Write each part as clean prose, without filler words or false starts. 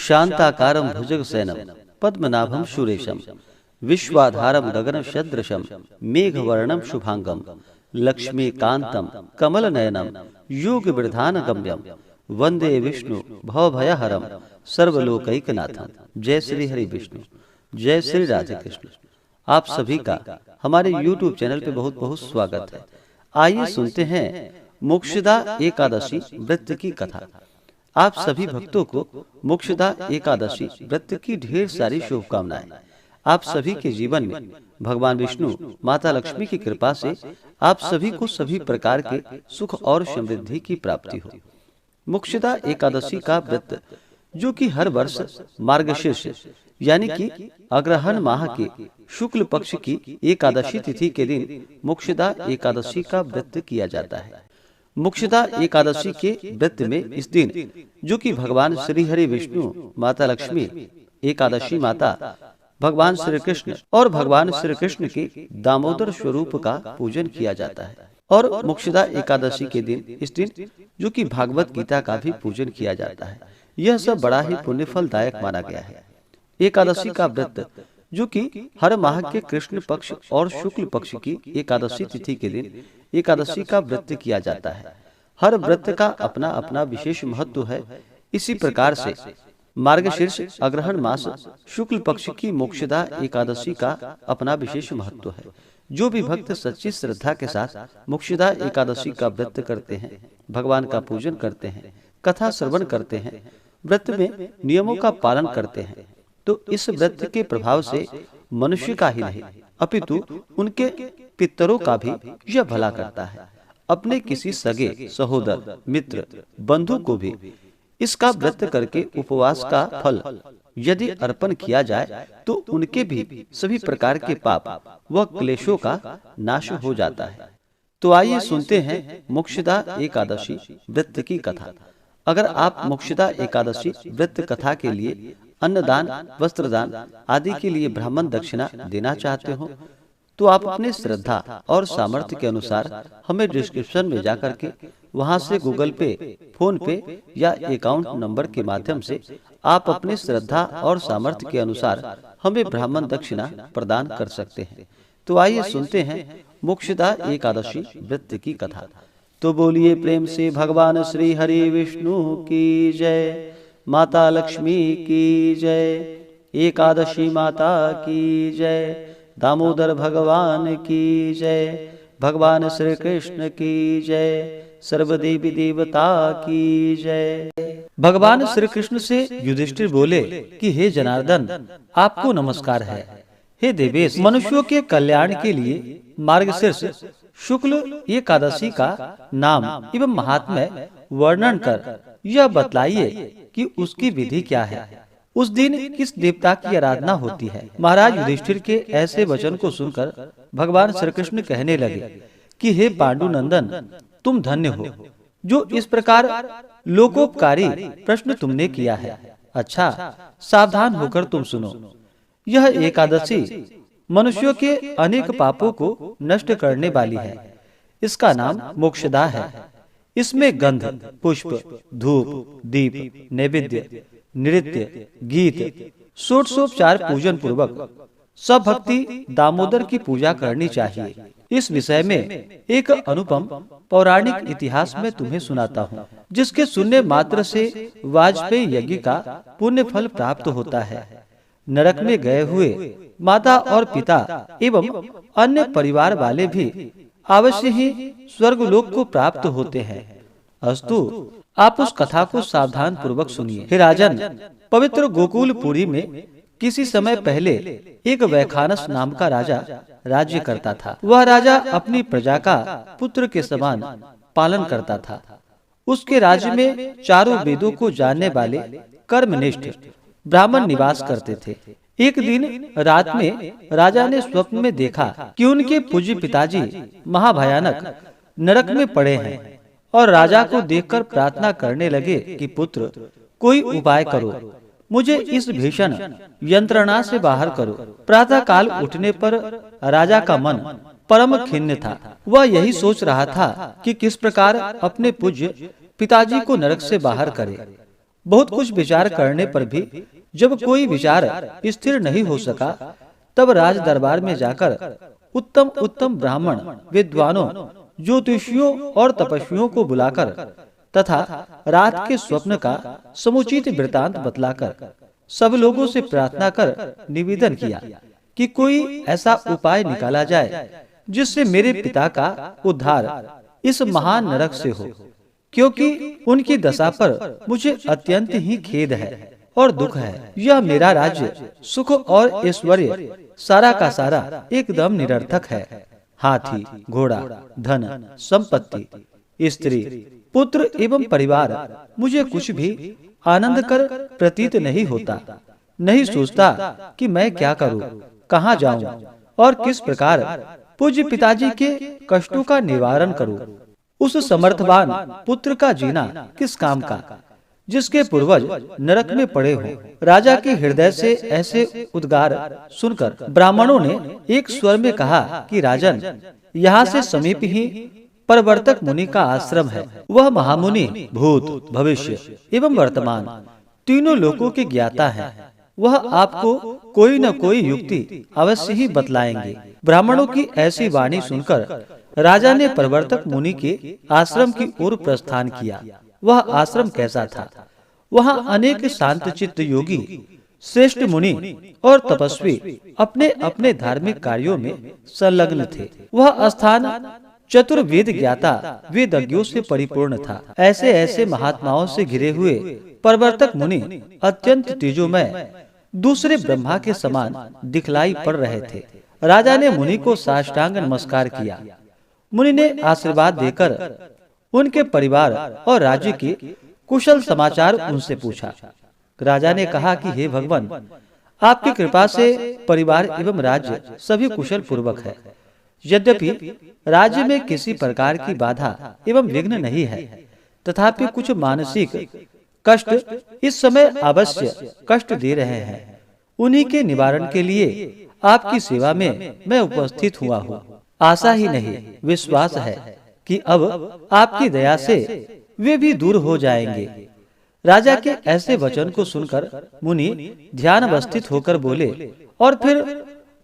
शांताकारं भुजगशयनं पद्मनाभं सुरेशं विश्वाधारं गगनसदृशं मेघवर्णं शुभांगं लक्ष्मीकान्तं कमलनयनं योगविधानगम्यं वंदे विष्णु भवभयहरं सर्वलोकैकनाथं। जय श्री हरि विष्णु, जय श्री राधे कृष्ण। आप सभी का हमारे YouTube चैनल पे बहुत बहुत स्वागत है। आइए सुनते हैं मोक्षदा एकादशी व्रत की कथा। आप सभी भक्तों को मोक्षदा एकादशी व्रत की ढेर सारी शुभकामनाएं। आप सभी के जीवन में भगवान विष्णु, माता लक्ष्मी की कृपा से आप सभी को सभी प्रकार के सुख और समृद्धि की प्राप्ति हो। मोक्षदा एकादशी का व्रत जो कि हर वर्ष मार्गशीर्ष यानी कि अग्रहण माह के शुक्ल पक्ष की एकादशी तिथि के दिन मोक्षदा एकादशी का व्रत किया जाता है। मोक्षदा एकादशी के व्रत में इस दिन जो कि भगवान श्री हरि विष्णु, माता लक्ष्मी, एकादशी माता, भगवान श्री कृष्ण और भगवान श्री कृष्ण के दामोदर स्वरूप का पूजन किया जाता है। और मोक्षदा एकादशी के दिन इस दिन जो कि भागवत गीता का भी पूजन किया जाता है। यह सब बड़ा ही पुण्य फलदायक माना गया है। एकादशी का व्रत जो कि हर माह के कृष्ण पक्ष और शुक्ल पक्ष की एकादशी तिथि के दिन एकादशी का व्रत किया जाता है। हर व्रत का अपना अपना विशेष महत्व है। इसी प्रकार से मार्गशीर्ष अग्रहण मास शुक्ल पक्ष की मोक्षदा एकादशी का अपना विशेष महत्व है। जो भी भक्त सच्ची श्रद्धा के साथ मोक्षदा एकादशी का व्रत करते हैं, भगवान का पूजन करते हैं, कथा श्रवण करते हैं, व्रत में नियमों का पालन करते हैं, तो इस व्रत के प्रभाव से मनुष्य का ही नहीं अपितु उनके पितरों का भी यह भला करता है। अपने किसी सगे, सहोदर, मित्र, बंधु को भी इसका व्रत करके उपवास का फल यदि अर्पण किया जाए तो उनके भी सभी प्रकार के पाप व क्लेशों का नाश हो जाता है। तो आइए सुनते हैं मोक्षदा एकादशी व्रत की कथा। अगर आप मोक्षदा एकादशी व्रत कथा के लिए अन्नदान, वस्त्रदान आदि के लिए ब्राह्मण दक्षिणा देना चाहते हो तो आप अपने श्रद्धा और सामर्थ्य के अनुसार हमें डिस्क्रिप्शन में जाकर के वहां से गूगल पे, फोन पे या अकाउंट नंबर के माध्यम से आप अपने श्रद्धा और सामर्थ्य के अनुसार हमें ब्राह्मण दक्षिणा प्रदान कर सकते हैं। तो आइए सुनते हैं मोक्षदा एकादशी व्रत की कथा। तो बोलिए प्रेम से भगवान श्री हरि विष्णु की जय, माता लक्ष्मी की जय, एकादशी माता की जय, दामोदर भगवान की जय, भगवान श्री कृष्ण की जय, सर्वदेवी देवता की जय। भगवान श्री कृष्ण से युधिष्ठिर बोले कि हे जनार्दन, आपको नमस्कार है। हे देवेश, मनुष्यों के कल्याण के लिए मार्गशीर्ष शुक्ल एकादशी का नाम एवं महात्म्य वर्णन कर यह बतलाइए कि उसकी विधि क्या है, उस दिन किस देवता की आराधना होती है। महाराज युधिष्ठिर के ऐसे वचन को सुनकर भगवान श्री कृष्ण कहने लगे कि हे पांडु नंदन, तुम धन्य हो जो इस प्रकार लोकोपकारी प्रश्न तुमने किया है। अच्छा, सावधान होकर तुम सुनो। यह एकादशी मनुष्यों के अनेक पापों को नष्ट करने वाली है। इसका नाम मोक्षदा है। इसमें गंध, पुष्प, धूप, दीप, नैवेद्य, नृत्य, गीत, षोडशोपचार पूजन पूर्वक सब भक्ति दामोदर की पूजा करनी चाहिए। इस विषय में एक अनुपम पौराणिक इतिहास में तुम्हें सुनाता हूँ, जिसके सुनने मात्र से वाजपेयी यज्ञ का पुण्य फल प्राप्त होता है। नरक में गए हुए माता और पिता एवं अन्य परिवार वाले भी अवश्य ही स्वर्गलोक को प्राप्त होते हैं। अस्तु, आप उस कथा को सावधान पूर्वक सुनिए। हे राजन, पवित्र गोकुलपुरी में किसी समय पहले एक वैखानस नाम का राजा राज्य करता था। वह राजा अपनी प्रजा का पुत्र के समान पालन करता था। उसके राज्य में चारों वेदों को जानने वाले कर्मनिष्ठ ब्राह्मण निवास करते थे। एक दिन रात में राजा ने स्वप्न में देखा कि उनके पूज्य पिताजी महाभयानक नरक में पड़े हैं और राजा को देखकर प्रार्थना करने लगे कि पुत्र, कोई उपाय करो, मुझे इस भीषण यंत्रणा से बाहर करो। प्रातः काल उठने पर राजा का मन परम खिन्न था। वह यही सोच रहा था कि किस प्रकार अपने पूज्य पिताजी को नरक से बाहर करे। बहुत कुछ विचार करने पर भी जब कोई विचार स्थिर नहीं हो सका, तब राज दरबार में जाकर उत्तम उत्तम ब्राह्मण, विद्वानों, ज्योतिषियों और तपस्वियों को बुलाकर तथा रात के स्वप्न का समुचित वृतांत बतलाकर सब लोगों से प्रार्थना कर निवेदन किया कि कोई ऐसा उपाय निकाला जाए जिससे मेरे पिता का उद्धार इस महान नरक से हो, क्योंकि उनकी दशा पर मुझे अत्यंत ही खेद है और दुख है। यह मेरा राज्य, सुख और ऐश्वर्य सारा का सारा एकदम निरर्थक है। हाथी, घोड़ा, धन, संपत्ति, स्त्री, पुत्र एवं परिवार मुझे कुछ भी आनंद कर प्रतीत नहीं होता। नहीं सोचता कि मैं क्या करूं, कहां जाऊं और किस प्रकार पूज्य पिताजी के कष्टों का निवारण करूं। उस समर्थवान पुत्र का जीना किस काम का, जिसके पूर्वज नरक में पड़े हो। राजा के हृदय से ऐसे उद्गार सुनकर ब्राह्मणों ने एक स्वर में कहा कि राजन, यहाँ से समीप ही परवर्तक मुनि का आश्रम है। वह महामुनि भूत, भविष्य एवं वर्तमान तीनों लोकों के ज्ञाता है। वह आपको कोई न कोई युक्ति अवश्य ही बतलाएंगे। ब्राह्मणों की ऐसी वाणी सुनकर राजा ने परवर्तक मुनि के आश्रम की ओर प्रस्थान किया। वह आश्रम कैसा था? वहाँ अनेक शांतचित्त योगी, श्रेष्ठ मुनि और तपस्वी अपने अपने धार्मिक कार्यों में संलग्न थे। वह स्थान चतुर्वेद ज्ञाता वेदज्ञों से परिपूर्ण था। ऐसे ऐसे महात्माओं से घिरे हुए परवर्तक मुनि अत्यंत तेजोमय दूसरे ब्रह्मा के समान दिखलाई पड़ रहे थे। राजा ने मुनि को साष्टांग नमस्कार किया। मुनि ने आशीर्वाद देकर उनके परिवार और राज्य की कुशल समाचार उनसे पूछा। राजा ने कहा कि हे भगवान, आपकी कृपा से परिवार एवं राज्य सभी कुशल पूर्वक है। यद्यपि राज्य में किसी प्रकार की बाधा एवं विघ्न नहीं है, तथापि कुछ मानसिक कष्ट इस समय अवश्य कष्ट दे रहे हैं। उन्हीं के निवारण के लिए आपकी सेवा में मैं उपस्थित हुआ हूँ। आशा ही नहीं, विश्वास है कि अब आपकी दया से वे भी दूर हो जाएंगे। राजा के ऐसे वचन को सुनकर मुनि ध्यान अवस्थित होकर बोले और फिर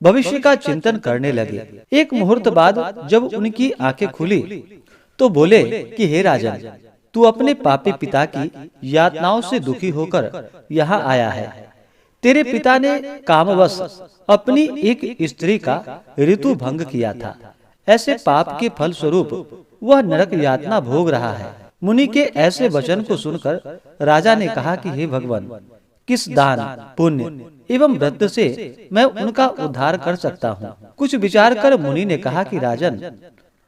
भविष्य का चिंतन करने लगे। एक मुहूर्त बाद जब उनकी आंखें खुली तो बोले कि हे राजन, तू अपने पापी पिता की यातनाओं से दुखी होकर यहाँ आया है। तेरे पिता ने कामवश अपनी एक स्त्री का ऋतु भंग किया था। ऐसे पाप के फल स्वरूप वह नरक यातना भोग रहा है। मुनि के ऐसे वचन को सुनकर राजा ने कहा कि हे भगवान, किस दान, पुण्य एवं व्रत से मैं उनका उद्धार कर सकता हूँ। कुछ विचार कर मुनि ने कहा कि राजन,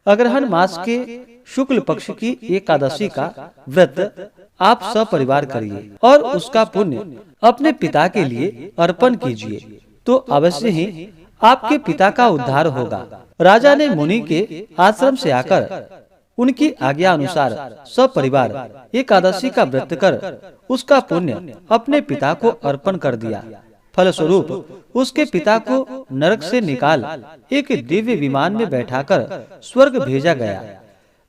अग्रहण मास के शुक्ल पक्ष की एकादशी का व्रत आप सपरिवार करिए और उसका पुण्य अपने पिता के लिए अर्पण कीजिए, तो अवश्य ही आपके पिता का उद्धार होगा। राजा ने मुनि के आश्रम से आकर उनकी आज्ञा अनुसार सपरिवार एकादशी का व्रत कर उसका पुण्य अपने पिता को अर्पण कर दिया। फलस्वरूप उसके पिता को नरक से निकाल एक दिव्य विमान में बैठाकर स्वर्ग भेजा गया।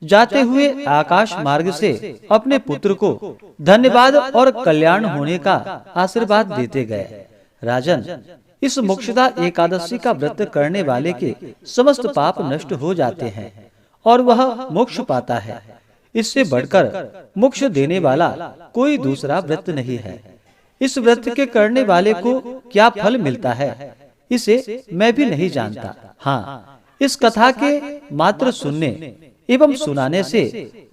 जाते हुए आकाश मार्ग से अपने पुत्र को धन्यवाद और कल्याण होने का आशीर्वाद देते गए। राजन, इस मोक्षदा एकादशी का व्रत करने वाले के समस्त पाप नष्ट हो जाते हैं और वह मोक्ष पाता है। इससे बढ़कर मोक्ष देने वाला कोई दूसरा व्रत नहीं है। इस व्रत के करने वाले को क्या फल मिलता है, इसे मैं भी नहीं जानता। हाँ, इस कथा के मात्र सुनने एवं सुनाने से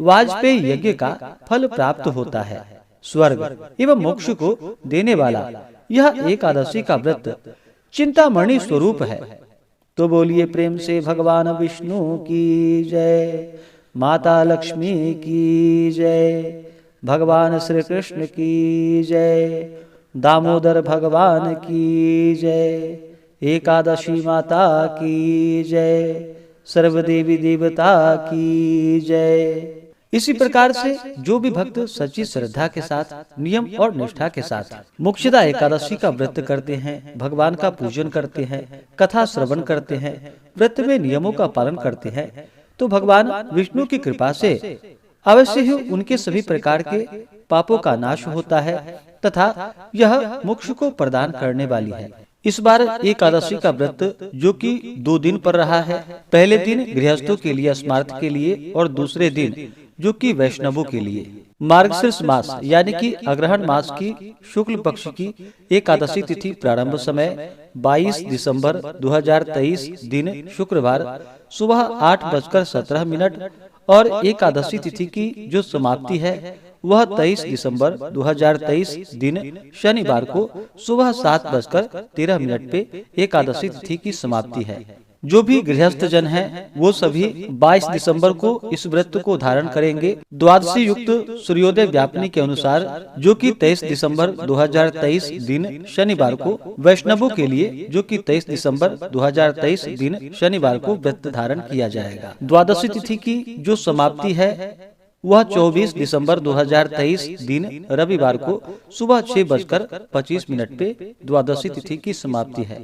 वाजपेयी यज्ञ का फल प्राप्त होता है। स्वर्ग एवं मोक्ष को देने वाला यह एकादशी का व्रत चिंतामणि स्वरूप है। तो बोलिए प्रेम से भगवान विष्णु की जय, माता लक्ष्मी की जय, भगवान श्री कृष्ण की जय, दामोदर भगवान की जय, एकादशी माता की जय, सर्वदेवी देवता की जय। इसी प्रकार से जो भी भक्त सच्ची श्रद्धा के साथ, नियम और निष्ठा के साथ मोक्षदा एकादशी का व्रत करते हैं, भगवान का पूजन करते हैं, कथा श्रवण करते हैं, व्रत में नियमों का पालन करते हैं, तो भगवान विष्णु की कृपा से अवश्य ही उनके सभी प्रकार के पापों का नाश होता है तथा यह मोक्ष को प्रदान करने वाली है। इस बार एकादशी का व्रत जो कि 2 दिन पर रहा है, पहले दिन गृहस्थों के लिए, स्मार्थ के लिए और दूसरे दिन जो कि वैष्णवों के लिए। मार्गशीर्ष मास यानी कि अग्रहण मास की शुक्ल पक्ष की एकादशी तिथि प्रारंभ समय 22 दिसंबर 2023 दिन शुक्रवार सुबह 8:17 और एकादशी तिथि की जो समाप्ति है वह 23 दिसंबर 2023 दिन शनिवार को सुबह 7:13 पे एकादशी तिथि की समाप्ति है। जो भी गृहस्थ जन हैं वो सभी 22 दिसंबर को इस व्रत को धारण करेंगे। द्वादशी युक्त सूर्योदय व्यापनी के अनुसार जो कि 23 दिसंबर 2023 दिन शनिवार को वैष्णवों के लिए जो कि 23 दिसंबर 2023 दिन शनिवार को व्रत धारण किया जाएगा। द्वादशी तिथि की जो समाप्ति है वह 24 दिसंबर 2023 दिन रविवार को सुबह 6:25 पे द्वादशी तिथि की समाप्ति है।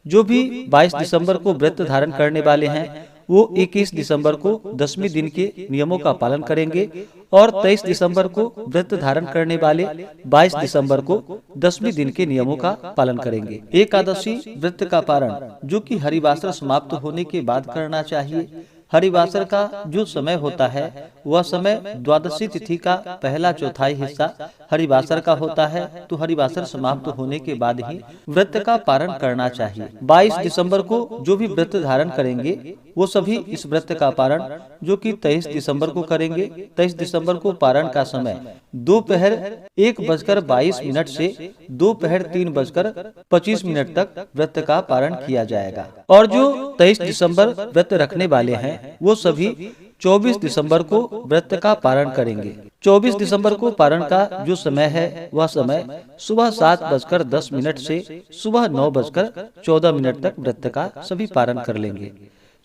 जो भी 22 दिसंबर को व्रत धारण करने वाले हैं वो 21 दिसंबर को 10वें दिन के नियमों का पालन करेंगे और 23 दिसंबर को व्रत धारण करने वाले 22 दिसंबर को 10वें दिन के नियमों का पालन करेंगे। एकादशी व्रत का पारण जो कि हरिवासर समाप्त होने के बाद करना चाहिए। हरिवासर का जो समय होता है वह समय द्वादशी तिथि का पहला चौथाई हिस्सा हरिवासर का होता है, तो हरिवासर समाप्त होने के बाद ही व्रत का पारण करना चाहिए। 22 दिसंबर को जो भी व्रत धारण करेंगे वो सभी इस व्रत का पारण जो कि 23 दिसंबर को करेंगे। 23 दिसंबर को पारण का समय दोपहर 1:22 से दोपहर 3:25 तक व्रत का पारण किया जाएगा। और जो 23 दिसंबर व्रत रखने वाले हैं वो सभी 24 दिसंबर को व्रत का पारण करेंगे। 24 दिसंबर को पारण का जो समय है वह समय सुबह 7:10 से सुबह 9:14 तक व्रत का सभी पारण कर लेंगे।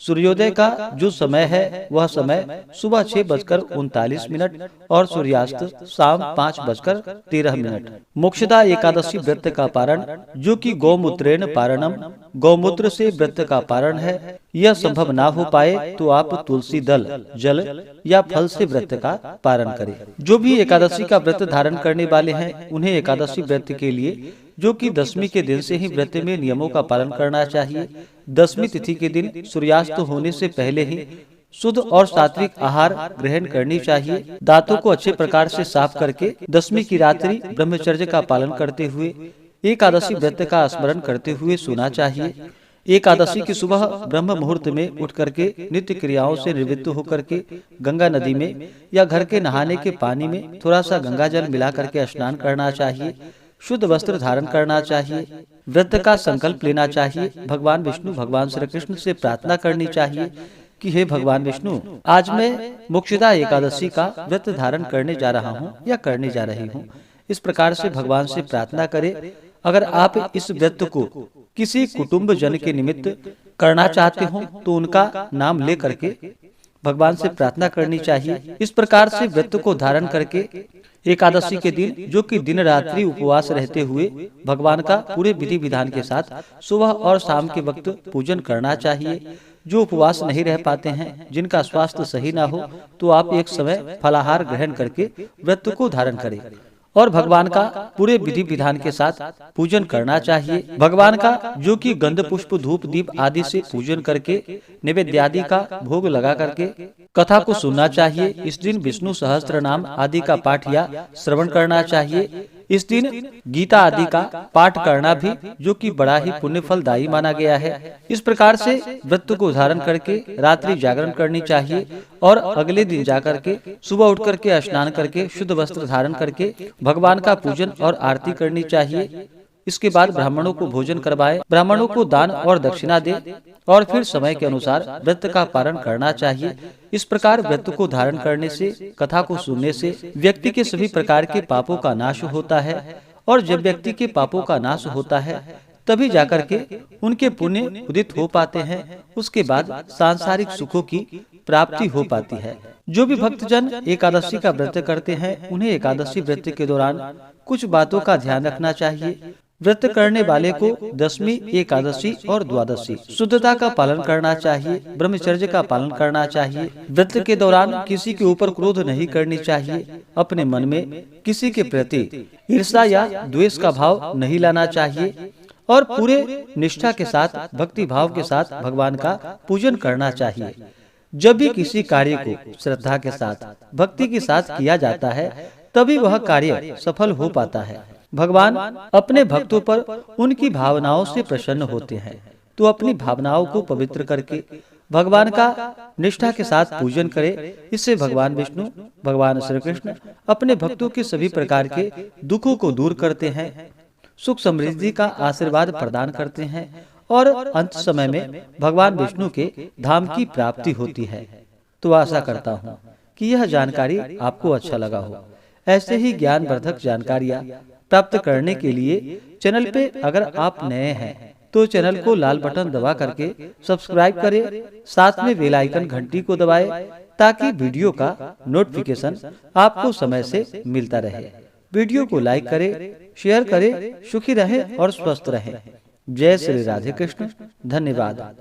सूर्योदय का जो समय है वह समय सुबह 6:39 और सूर्यास्त शाम 5:13। मोक्षदा एकादशी व्रत का पारण जो कि गौमूत्रेण पारणम, गौमूत्र से व्रत का पारण है। यह संभव ना हो पाए तो आप तुलसी दल, जल या फल से व्रत का पारण करें। जो भी एकादशी का व्रत धारण करने वाले हैं उन्हें एकादशी व्रत के लिए जो कि 10वीं के दिन से ही व्रत में नियमों का पालन करना चाहिए। 10वीं तिथि के दिन सूर्यास्त होने से पहले ही शुद्ध और सात्विक आहार ग्रहण करनी चाहिए। दांतों को अच्छे प्रकार से साफ करके 10वीं की रात्रि ब्रह्मचर्य का पालन करते हुए एकादशी व्रत का स्मरण करते हुए सोना चाहिए। एकादशी की सुबह ब्रह्म मुहूर्त में उठ करके नित्य क्रियाओं से निवृत्त होकर के गंगा नदी में या घर के नहाने के पानी में थोड़ा सा गंगा जल मिला करके स्नान करना चाहिए। शुद्ध वस्त्र धारण करना चाहिए। व्रत का संकल्प लेना चाहिए। भगवान विष्णु, भगवान श्री कृष्ण से प्रार्थना करनी चाहिए कि हे भगवान विष्णु, आज मैं मोक्षदा एकादशी का व्रत धारण करने जा रहा हूँ या करने जा रही हूँ। इस प्रकार से भगवान से प्रार्थना करें। अगर आप इस व्रत को किसी कुटुंब जन के निमित्त करना चाहते हो तो उनका नाम ले करके भगवान से प्रार्थना करनी चाहिए। इस प्रकार से व्रत को धारण करके एकादशी के दिन जो कि दिन रात्रि उपवास रहते हुए भगवान का पूरे विधि विधान के साथ सुबह और शाम के वक्त पूजन करना चाहिए। जो उपवास नहीं रह पाते हैं, जिनका स्वास्थ्य सही ना हो, तो आप एक समय फलाहार ग्रहण करके व्रत को धारण करें और भगवान का पूरे विधि विधान के साथ पूजन करना चाहिए। भगवान का जो कि गंध पुष्प धूप दीप आदि से पूजन करके नैवेद्य आदि का भोग लगा करके कथा को सुनना चाहिए। इस दिन विष्णु सहस्त्र नाम आदि का पाठ या श्रवण करना चाहिए। इस दिन गीता आदि का पाठ करना भी जो कि बड़ा ही पुण्य फलदायी माना गया है। इस प्रकार से व्रत को धारण करके रात्रि जागरण करनी चाहिए और अगले दिन जाकर के सुबह उठ करके स्नान करके शुद्ध वस्त्र धारण करके भगवान का पूजन और आरती करनी चाहिए। इसके बाद ब्राह्मणों को भोजन करवाएं, ब्राह्मणों को दान और दक्षिणा दे और फिर समय के अनुसार व्रत का पालन करना चाहिए। इस प्रकार व्रत को धारण करने से, कथा को सुनने से व्यक्ति के सभी प्रकार के पापों का नाश होता है और जब व्यक्ति के पापों का नाश होता है तभी जाकर के उनके पुण्य उदित हो पाते हैं। उसके बाद सांसारिक सुखों की प्राप्ति हो पाती है। जो भी भक्तजन एकादशी का व्रत करते हैं उन्हें एकादशी व्रत के दौरान कुछ बातों का ध्यान रखना चाहिए। व्रत करने वाले को दशमी, एकादशी और द्वादशी शुद्धता का पालन करना चाहिए, ब्रह्मचर्य का पालन करना चाहिए। व्रत के दौरान किसी के ऊपर क्रोध नहीं करनी चाहिए। अपने मन में किसी के प्रति ईर्ष्या या द्वेष का भाव नहीं लाना चाहिए और पूरे निष्ठा के साथ, भक्ति भाव के साथ भगवान का पूजन करना चाहिए। जब भी किसी कार्य को श्रद्धा के साथ, भक्ति के साथ किया जाता है, तभी वह कार्य सफल हो पाता है। भगवान अपने भक्तों पर उनकी भावनाओं से प्रसन्न होते हैं, तो अपनी भावनाओं को पवित्र करके भगवान का निष्ठा के साथ पूजन करें। इससे भगवान विष्णु, भगवान श्री कृष्ण अपने भक्तों के सभी प्रकार के दुखों को दूर करते हैं, सुख समृद्धि का आशीर्वाद प्रदान करते हैं और अंत समय में भगवान विष्णु के धाम की प्राप्ति होती है। तो आशा करता हूँ कि यह जानकारी आपको अच्छा लगा हो। ऐसे ही ज्ञानवर्धक जानकारियाँ प्राप्त करने के लिए चैनल पे अगर आप नए हैं तो चैनल को लाल बटन दबा करके सब्सक्राइब करें, साथ में बेल आइकन घंटी को दबाएं ताकि वीडियो का नोटिफिकेशन आपको समय से मिलता रहे। वीडियो को लाइक करें, शेयर करें। सुखी रहें और स्वस्थ रहें। जय श्री राधे कृष्ण। धन्यवाद।